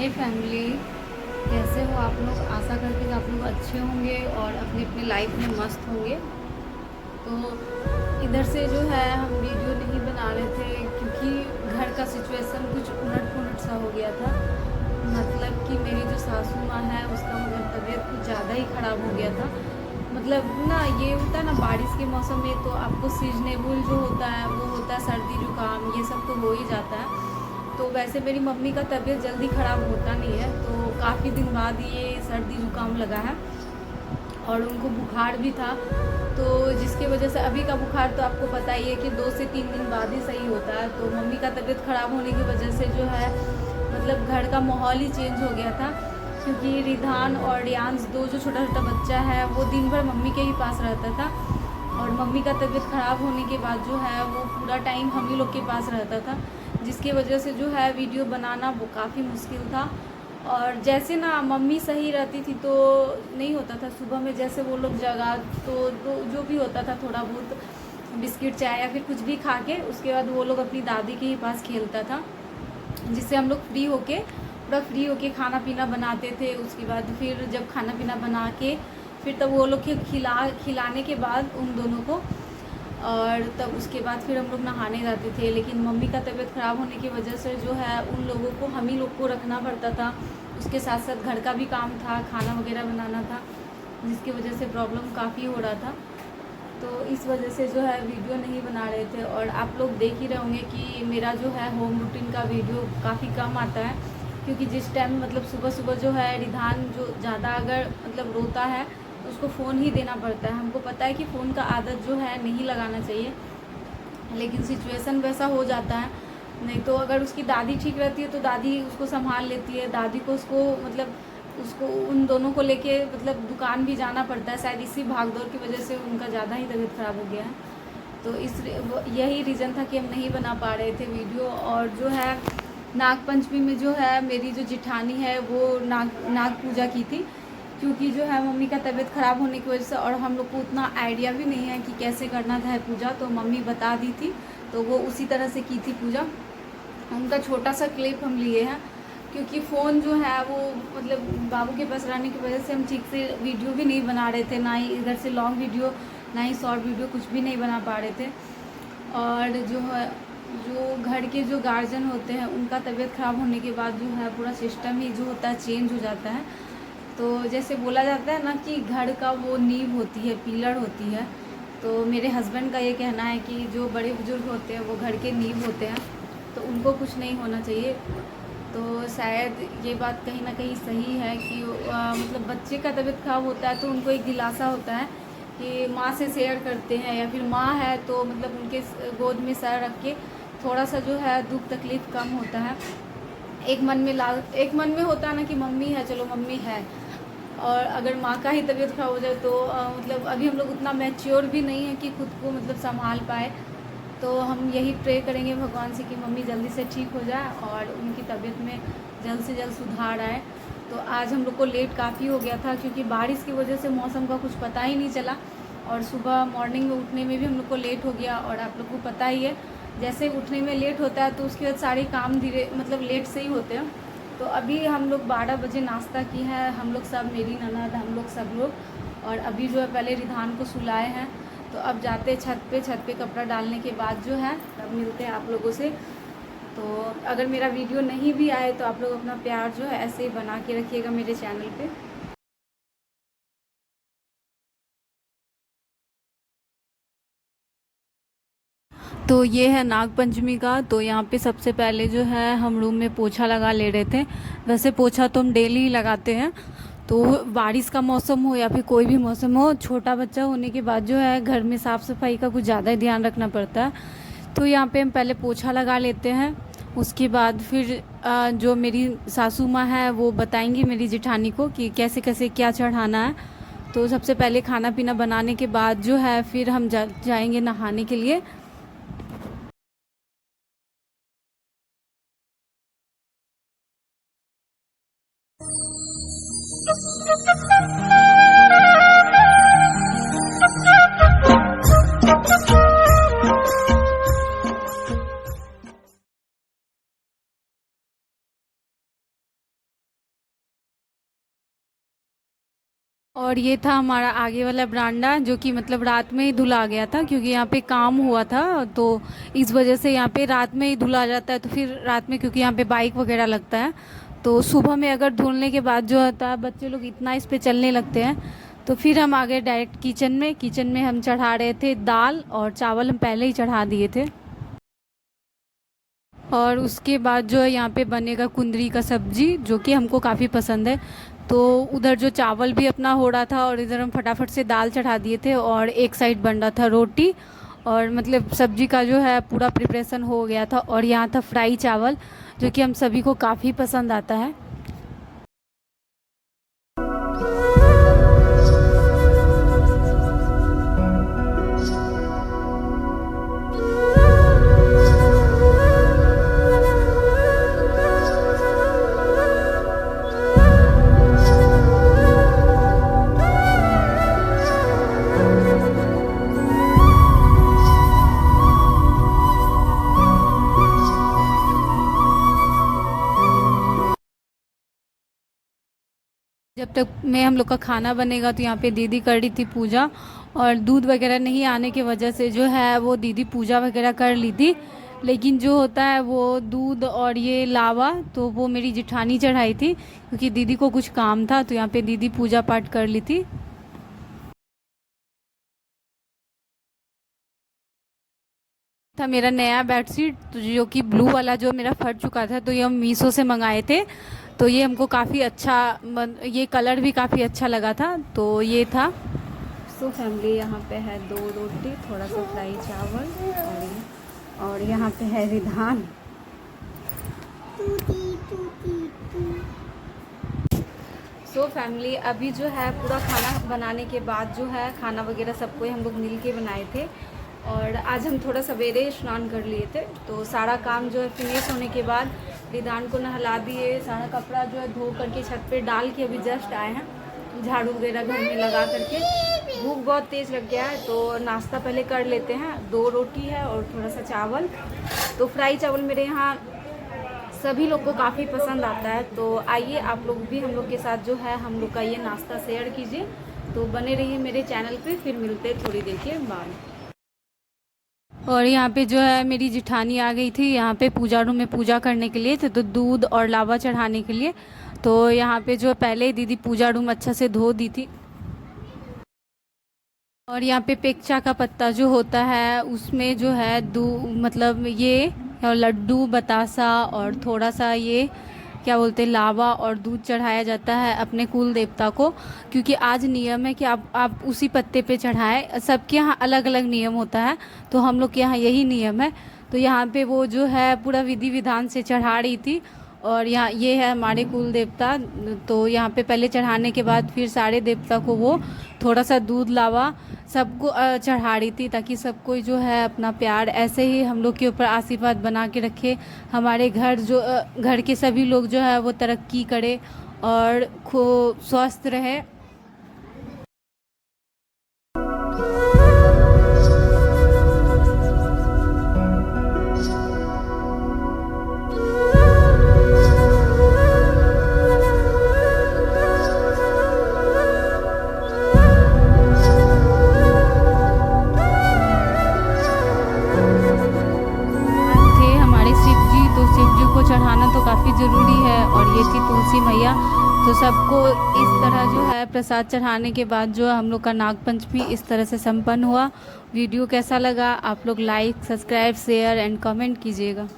हे family, कैसे हो आप लोग। आशा करते हैं आप लोग अच्छे होंगे और अपनी अपनी लाइफ में मस्त होंगे। तो इधर से जो है हम वीडियो नहीं बना रहे थे क्योंकि घर का सिचुएशन कुछ उलट पुलट सा हो गया था। मतलब कि मेरी जो सासू माँ है उसका मतलब तबीयत कुछ ज़्यादा ही ख़राब हो गया था। मतलब ना ये होता है ना, बारिश के मौसम में तो आपको सीजनेबल जो होता है वो होता है सर्दी जुकाम, ये सब तो हो ही जाता है। तो वैसे मेरी मम्मी का तबीयत जल्दी ख़राब होता नहीं है, तो काफ़ी दिन बाद ये सर्दी जुकाम लगा है और उनको बुखार भी था। तो जिसकी वजह से अभी का बुखार तो आपको पता ही है कि 2 से 3 दिन बाद ही सही होता है। तो मम्मी का तबीयत ख़राब होने की वजह से जो है मतलब घर का माहौल ही चेंज हो गया था, क्योंकि रिधान और रियांश दो जो छोटा छोटा बच्चा है वो दिन भर मम्मी के ही पास रहता था। और मम्मी का तबीयत ख़राब होने के बाद जो है वो पूरा टाइम हम ही लोग के पास रहता था, जिसकी वजह से जो है वीडियो बनाना वो काफ़ी मुश्किल था। और जैसे ना मम्मी सही रहती थी तो नहीं होता था। सुबह में जैसे वो लोग जगा तो जो भी होता था थोड़ा बहुत बिस्किट चाय या फिर कुछ भी खा के उसके बाद वो लोग अपनी दादी के ही पास खेलता था, जिससे हम लोग पूरा फ्री होके खाना पीना बनाते थे। उसके बाद फिर जब खाना पीना बना के फिर तब वो लोग के खिलाने के बाद उन दोनों को, और तब उसके बाद फिर हम लोग नहाने जाते थे। लेकिन मम्मी का तबीयत ख़राब होने की वजह से जो है उन लोगों को हम ही लोग को रखना पड़ता था। उसके साथ साथ घर का भी काम था, खाना वगैरह बनाना था, जिसकी वजह से प्रॉब्लम काफ़ी हो रहा था। तो इस वजह से जो है वीडियो नहीं बना रहे थे। और आप लोग देख ही रहे होंगे कि मेरा जो है होम रूटीन का वीडियो काफ़ी कम आता है, क्योंकि जिस टाइम मतलब सुबह सुबह जो है रिधान जो ज़्यादा अगर मतलब रोता है तो उसको फ़ोन ही देना पड़ता है। हमको पता है कि फ़ोन का आदत जो है नहीं लगाना चाहिए, लेकिन सिचुएशन वैसा हो जाता है। नहीं तो अगर उसकी दादी ठीक रहती है तो दादी उसको संभाल लेती है। दादी को उसको उन दोनों को लेके मतलब दुकान भी जाना पड़ता है। शायद इसी भागदौड़ की वजह से उनका ज़्यादा ही तबीयत ख़राब हो गया है। तो यही रीज़न था कि हम नहीं बना पा रहे थे वीडियो। और जो है नाग पंचमी में जो है मेरी जो जिठानी है वो नाग पूजा की थी, क्योंकि जो है मम्मी का तबीयत ख़राब होने की वजह से और हम लोग को उतना आइडिया भी नहीं है कि कैसे करना था पूजा, तो मम्मी बता दी थी तो वो उसी तरह से की थी पूजा। उनका छोटा सा क्लिप हम लिए हैं, क्योंकि फ़ोन जो है वो मतलब बाबू के पास रहने की वजह से हम ठीक से वीडियो भी नहीं बना रहे थे, ना ही इधर से लॉन्ग वीडियो ना ही शॉर्ट वीडियो कुछ भी नहीं बना पा रहे थे। और जो घर के जो गार्जियन होते हैं उनका तबीयत ख़राब होने के बाद जो है पूरा सिस्टम ही जो होता है चेंज हो जाता है। तो जैसे बोला जाता है ना कि घर का वो नींव होती है, पिलर होती है। तो मेरे हस्बैंड का ये कहना है कि जो बड़े बुजुर्ग होते हैं वो घर के नींव होते हैं, तो उनको कुछ नहीं होना चाहिए। तो शायद ये बात कहीं ना कहीं सही है कि मतलब बच्चे का तबीयत ख़राब होता है तो उनको एक दिलासा होता है कि माँ से शेयर करते हैं, या फिर माँ है तो मतलब उनके गोद में सर रख के थोड़ा सा जो है दुख तकलीफ़ कम होता है। एक मन में होता है ना कि मम्मी है, चलो मम्मी है। और अगर माँ का ही तबीयत ख़राब हो जाए तो मतलब अभी हम लोग उतना मैच्योर भी नहीं है कि खुद को मतलब संभाल पाए। तो हम यही प्रे करेंगे भगवान से कि मम्मी जल्दी से ठीक हो जाए और उनकी तबीयत में जल्द से जल्द सुधार आए। तो आज हम लोग को लेट काफ़ी हो गया था, क्योंकि बारिश की वजह से मौसम का कुछ पता ही नहीं चला, और सुबह मॉर्निंग में उठने में भी हम लोग को लेट हो गया। और आप लोग को पता ही है जैसे उठने में लेट होता है तो उसके बाद सारे काम धीरे मतलब लेट से ही होते हैं। तो अभी हम लोग 12 बजे नाश्ता की है, हम लोग सब, मेरी ननद, हम लोग सब लोग। और अभी जो है पहले रिधान को सुलाए हैं, तो अब जाते छत पे कपड़ा डालने के बाद जो है तब मिलते हैं आप लोगों से। तो अगर मेरा वीडियो नहीं भी आए तो आप लोग अपना प्यार जो है ऐसे ही बना के रखिएगा मेरे चैनल पे। तो ये है नाग पंचमी का। तो यहाँ पे सबसे पहले जो है हम रूम में पोछा लगा ले रहे थे। वैसे पोछा तो हम डेली ही लगाते हैं, तो बारिश का मौसम हो या फिर कोई भी मौसम हो, छोटा बच्चा होने के बाद जो है घर में साफ़ सफाई का कुछ ज़्यादा ही ध्यान रखना पड़ता है। तो यहाँ पे हम पहले पोछा लगा लेते हैं। उसके बाद फिर जो मेरी सासू माँ है वो बताएंगी मेरी जिठानी को कि कैसे कैसे क्या चढ़ाना है। तो सबसे पहले खाना पीना बनाने के बाद जो है फिर हम जाएंगे नहाने के लिए। और ये था हमारा आगे वाला बरामदा, जो कि मतलब रात में ही धुला गया था क्योंकि यहाँ पे काम हुआ था, तो इस वजह से यहाँ पे रात में ही धुला जाता है। तो फिर रात में, क्योंकि यहाँ पे बाइक वगैरह लगता है, तो सुबह में अगर धुलने के बाद जो होता है बच्चे लोग इतना इस पे चलने लगते हैं। तो फिर हम आ गए डायरेक्ट किचन में हम चढ़ा रहे थे दाल और चावल, हम पहले ही चढ़ा दिए थे। और उसके बाद जो है यहाँ पे बनेगा कुंदरी का सब्जी, जो कि हमको काफ़ी पसंद है। तो उधर जो चावल भी अपना हो रहा था और इधर हम फटाफट से दाल चढ़ा दिए थे, और एक साइड बन रहा था रोटी, और मतलब सब्जी का जो है पूरा प्रिपरेशन हो गया था। और यहाँ था फ्राई चावल, जो कि हम सभी को काफ़ी पसंद आता है। जब तक में हम लोग का खाना बनेगा, तो यहाँ पे दीदी कर रही थी पूजा, और दूध वगैरह नहीं आने की वजह से जो है वो दीदी पूजा वगैरह कर ली थी। लेकिन जो होता है वो दूध और ये लावा, तो वो मेरी जिठानी चढ़ाई थी क्योंकि दीदी को कुछ काम था, तो यहाँ पे दीदी पूजा पाठ कर ली थी। था मेरा नया बेडशीट, तो जो कि ब्लू वाला जो मेरा फट चुका था, तो ये हम मीशो से मंगाए थे। तो ये हमको काफ़ी अच्छा, ये कलर भी काफ़ी अच्छा लगा था, तो ये था। सो फैमिली, यहाँ पे है 2 रोटी, थोड़ा सा फ्राई चावल, और यहाँ पे है रिधान। सो फैमिली, अभी जो है पूरा खाना बनाने के बाद जो है खाना वगैरह सबको हम लोग मिल के बनाए थे। और आज हम थोड़ा सवेरे स्नान कर लिए थे, तो सारा काम जो है फिनिश होने के बाद रिदान को नहला दिए, सारा कपड़ा जो है धो करके छत पे डाल के अभी जस्ट आए हैं, झाड़ू वगैरह घर में लगा करके। भूख बहुत तेज़ लग गया है, तो नाश्ता पहले कर लेते हैं। 2 रोटी है और थोड़ा सा चावल। तो फ्राई चावल मेरे यहाँ सभी लोग को काफ़ी पसंद आता है, तो आइए आप लोग भी हम लोग के साथ जो है हम लोग का ये नाश्ता शेयर कीजिए। तो बने रहिए मेरे चैनल पे, फिर मिलते हैं थोड़ी देर के बाद। और यहाँ पे जो है मेरी जिठानी आ गई थी यहाँ पे पूजा रूम में पूजा करने के लिए, तो दूध और लावा चढ़ाने के लिए। तो यहाँ पे जो पहले ही दीदी पूजा रूम अच्छा से धो दी थी। और यहाँ पे पेक्चा का पत्ता जो होता है उसमें जो है मतलब ये लड्डू, बतासा और थोड़ा सा ये क्या बोलते हैं लावा और दूध चढ़ाया जाता है अपने कुल देवता को, क्योंकि आज नियम है कि आप उसी पत्ते पे चढ़ाएं। सबके यहाँ अलग अलग नियम होता है, तो हम लोग के यहाँ यही नियम है। तो यहाँ पे वो जो है पूरा विधि विधान से चढ़ा रही थी। और यहाँ ये है हमारे कुल देवता, तो यहाँ पे पहले चढ़ाने के बाद फिर सारे देवता को वो थोड़ा सा दूध लावा सबको चढ़ा रही थी, ताकि सबको जो है अपना प्यार ऐसे ही हम लोग के ऊपर आशीर्वाद बना के रखे। हमारे घर के सभी लोग जो है वो तरक्की करे और खूब स्वस्थ रहे। चढ़ाना तो काफ़ी ज़रूरी है, और ये थी तुलसी मैया। तो सबको इस तरह जो है प्रसाद चढ़ाने के बाद जो हम लोग का नागपंचमी इस तरह से संपन्न हुआ। वीडियो कैसा लगा आप लोग like, subscribe, share and comment कीजिएगा।